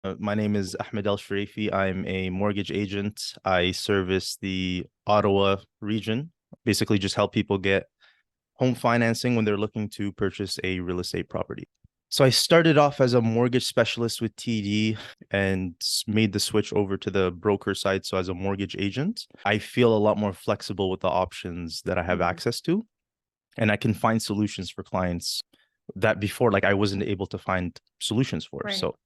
My name is Ahmed Alshraify. I'm a mortgage agent. I service the Ottawa region, basically just help people get home financing when they're looking to purchase a real estate property. So I started off as a mortgage specialist with TD and made the switch over to the broker side. So as a mortgage agent, I feel a lot more flexible with the options that I have Mhm. access to, and I can find solutions for clients that before like I wasn't able to find solutions for. Right. So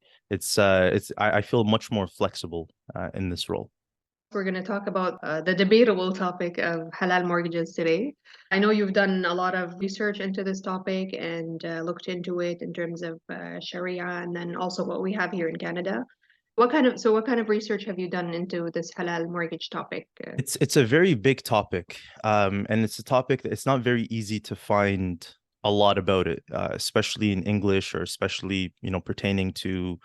I feel much more flexible in this role. We're going to talk about the debatable topic of halal mortgages today. I know you've done a lot of research into this topic and looked into it in terms of Sharia and then also what we have here in Canada. What kind of research have you done into this halal mortgage topic? It's a very big topic, and it's a topic that it's not very easy to find a lot about it, especially in English or especially pertaining to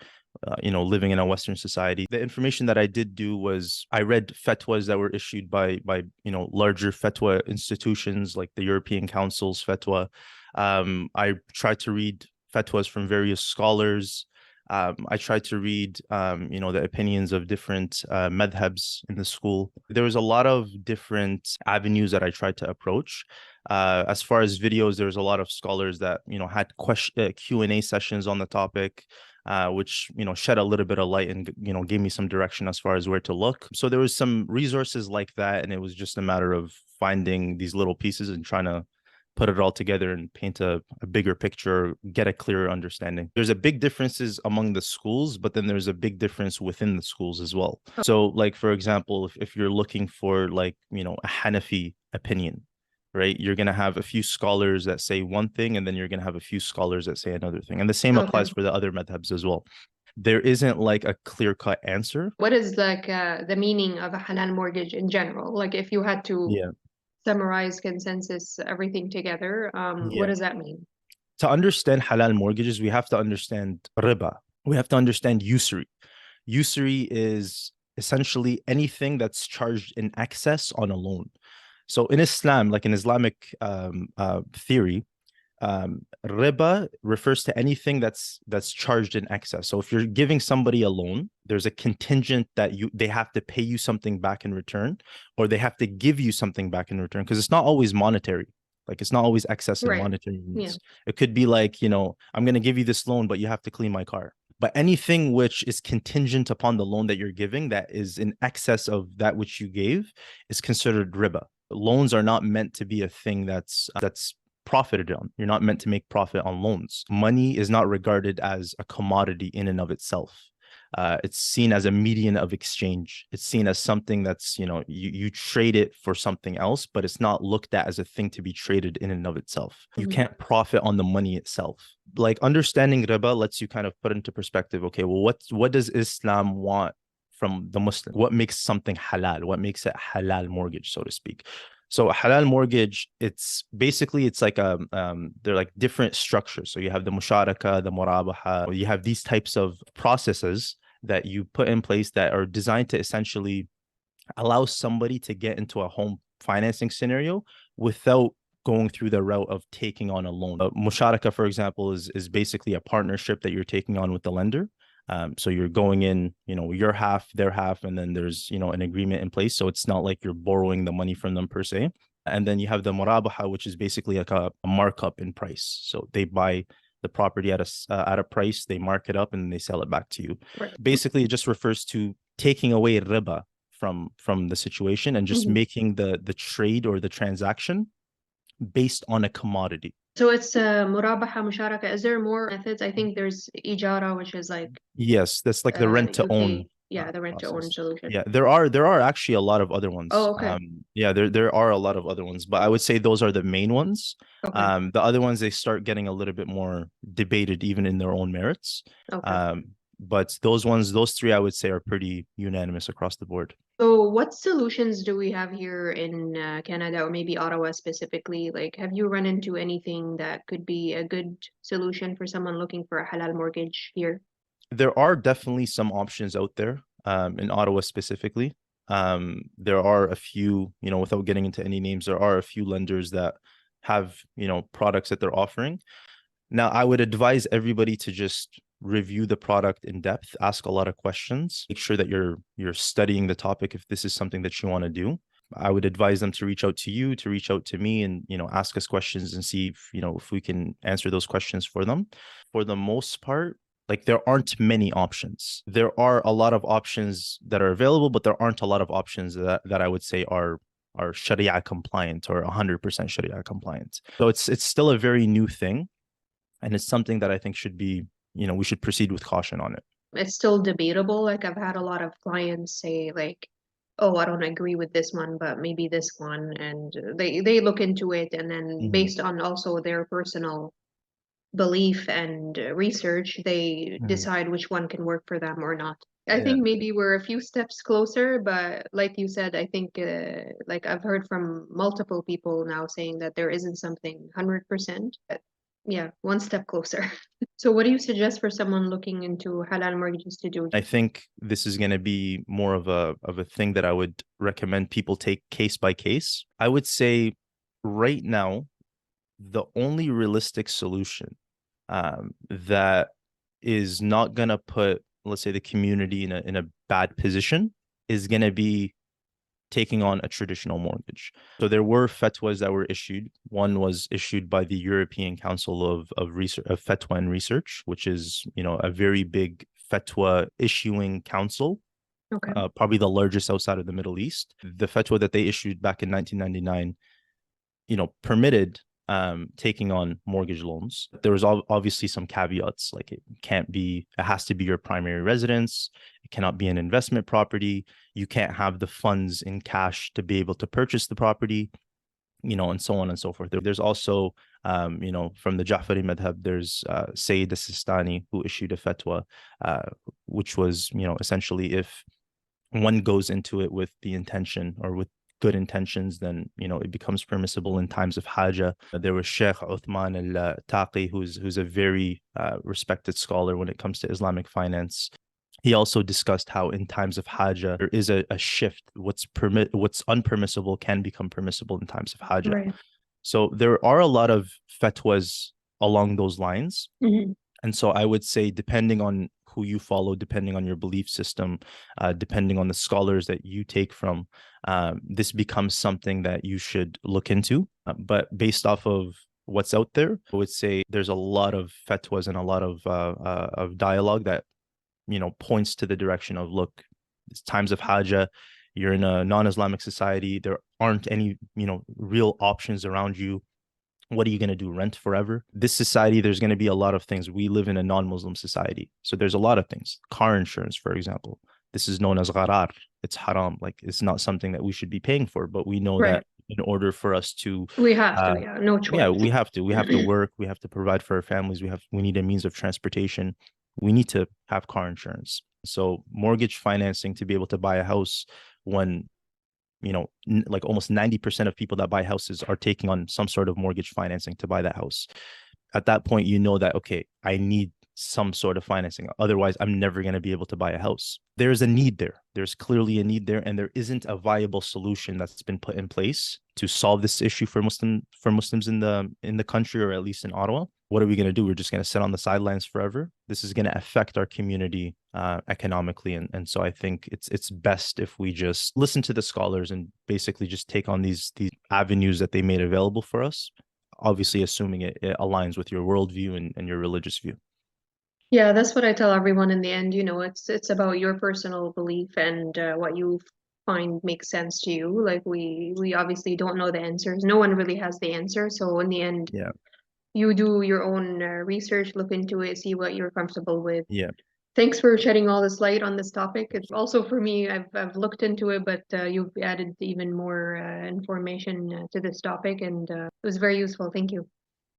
living in a Western society. The information that I did do was I read fatwas that were issued by larger fatwa institutions like the European Council's fatwa. I tried to read fatwas from various scholars. I tried to read, the opinions of different madhabs in the school. There was a lot of different avenues that I tried to approach. As far as videos, there's a lot of scholars that, had Q&A sessions on the topic, which, shed a little bit of light and, gave me some direction as far as where to look. So there was some resources like that, and it was just a matter of finding these little pieces and trying to put it all together and paint a bigger picture, get a clearer understanding. There's a big differences among the schools, but then there's a big difference within the schools as well. So like, for example, if you're looking for like, a Hanafi opinion, right? You're going to have a few scholars that say one thing, and then you're going to have a few scholars that say another thing. And the same Okay. applies for the other madhabs as well. There isn't like a clear-cut answer. What is like the meaning of a halal mortgage in general? Like if you had to Yeah. summarize consensus everything together, what Yeah. does that mean? To understand halal mortgages, we have to understand riba. We have to understand usury. Usury is essentially anything that's charged in excess on a loan. So in Islam, like in Islamic theory, riba refers to anything that's charged in excess. So if you're giving somebody a loan, there's a contingent that they have to pay you something back in return, or they have to give you something back in return, because it's not always monetary. Like it's not always excess in Right. monetary Yeah. means. It could be like, I'm going to give you this loan, but you have to clean my car. But anything which is contingent upon the loan that you're giving that is in excess of that which you gave is considered riba. Loans are not meant to be a thing that's profited on. You're not meant to make profit on loans. Money is not regarded as a commodity in and of itself. It's seen as a median of exchange. It's seen as something that's, you trade it for something else, but it's not looked at as a thing to be traded in and of itself. You Mhm. can't profit on the money itself. Like understanding riba lets you kind of put into perspective, okay, well, what does Islam want from the Muslim? What makes something halal? What makes it halal mortgage, so to speak? So a halal mortgage, it's basically it's like they're like different structures. So you have the musharaka, the murabaha, you have these types of processes that you put in place that are designed to essentially allow somebody to get into a home financing scenario without going through the route of taking on a loan. Musharaka, for example, is basically a partnership that you're taking on with the lender. So you're going in, your half, their half, and then there's, an agreement in place. So it's not like you're borrowing the money from them per se. And then you have the murabaha, which is basically like a markup in price. So they buy the property at a price, they mark it up, and they sell it back to you. Right. Basically, it just refers to taking away riba from the situation and just Mhm. making the trade or the transaction based on a commodity. So it's murabaha, musharaka. Is there more methods? I think there's ijara, which is like Yes, that's like the rent to you own pay, yeah, the rent to own process. solution. Yeah, there are actually a lot of other Oh, ones. okay. Yeah, there are a lot of other ones, but I would say those are the main ones. Okay. The other ones they start getting a little bit more debated even in their own merits. Okay. Um, but those three I would say are pretty unanimous across the board. So what solutions do we have here in Canada or maybe Ottawa specifically? Like, have you run into anything that could be a good solution for someone looking for a halal mortgage here? There are definitely some options out there, in Ottawa specifically. There are a few, without getting into any names, there are a few lenders that have, products that they're offering. Now, I would advise everybody to just review the product in depth, ask a lot of questions, make sure that you're studying the topic if this is something that you want to do. I would advise them to reach out to you, to reach out to me, and ask us questions and see if we can answer those questions for them. For the most part, like, there aren't many options. There are a lot of options that are available, but there aren't a lot of options that I would say are Sharia compliant or 100% Sharia compliant. So it's still a very new thing, and it's something that I think should be, we should proceed with caution on it. It's still debatable. Like I've had a lot of clients say like, oh, I don't agree with this one, but maybe this one. And they look into it, and then Mhm. based on also their personal belief and research, they Mhm. decide which one can work for them or not. I Yeah. think maybe we're a few steps closer, but like you said, I think like I've heard from multiple people now saying that there isn't something 100%. But yeah, one step closer. So what do you suggest for someone looking into halal mortgages to do? I think this is going to be more of a thing that I would recommend people take case by case. I would say right now, the only realistic solution that is not going to put, let's say, the community in a bad position is going to be taking on a traditional mortgage. So there were fatwas that were issued. One was issued by the European Council of Research, of Fatwa and Research, which is, a very big fatwa issuing council, Okay. probably the largest outside of the Middle East. The fatwa that they issued back in 1999, permitted taking on mortgage loans. There was obviously some caveats, like it has to be your primary residence. It cannot be an investment property. You can't have the funds in cash to be able to purchase the property, and so on and so forth. There's also, from the Ja'fari madhab, there's Sayyid al-Sistani, who issued a fatwa, which was, essentially, if one goes into it with the intention or with good intentions, then it becomes permissible in times of haja. There was Sheikh Uthman al-Taqi, who's a very respected scholar when it comes to Islamic finance. He also discussed how in times of haja there is a shift. What's unpermissible can become permissible in times of haja. Right. So there are a lot of fatwas along those lines. Mhm. And so I would say, depending on who you follow, depending on your belief system, depending on the scholars that you take from, this becomes something that you should look into. But based off of what's out there, I would say there's a lot of fatwas and a lot of dialogue that, points to the direction of, look, it's times of haja. You're in a non-Islamic society. There aren't any, real options around you. What are you going to do? Rent forever? This society, there's going to be a lot of things. We live in a non-Muslim society. So there's a lot of things. Car insurance, for example. This is known as gharar. It's haram. Like, it's not something that we should be paying for, but we know Right. that in order for us to, We have to, uh, yeah, no yeah, choice. we have to work. We have to provide for our families. We need a means of transportation. We need to have car insurance. So mortgage financing to be able to buy a house, when like almost 90% of people that buy houses are taking on some sort of mortgage financing to buy that house. At that point, that, okay, I need some sort of financing. Otherwise, I'm never going to be able to buy a house. There's a need there. There's clearly a need there, and there isn't a viable solution that's been put in place to solve this issue for Muslims in the country, or at least in Ottawa. What are we going to do? We're just going to sit on the sidelines forever? This is going to affect our community economically, and so I think it's best if we just listen to the scholars and basically just take on these avenues that they made available for us. Obviously, assuming it aligns with your worldview and your religious view. Yeah, that's what I tell everyone in the end. It's about your personal belief and what you find makes sense to you. Like we obviously don't know the answers. No one really has the answer. So in the end, Yeah. you do your own research, look into it, see what you're comfortable with. Yeah. Thanks for shedding all this light on this topic. It's also for me, I've looked into it, but you've added even more information to this topic, and it was very useful. Thank you.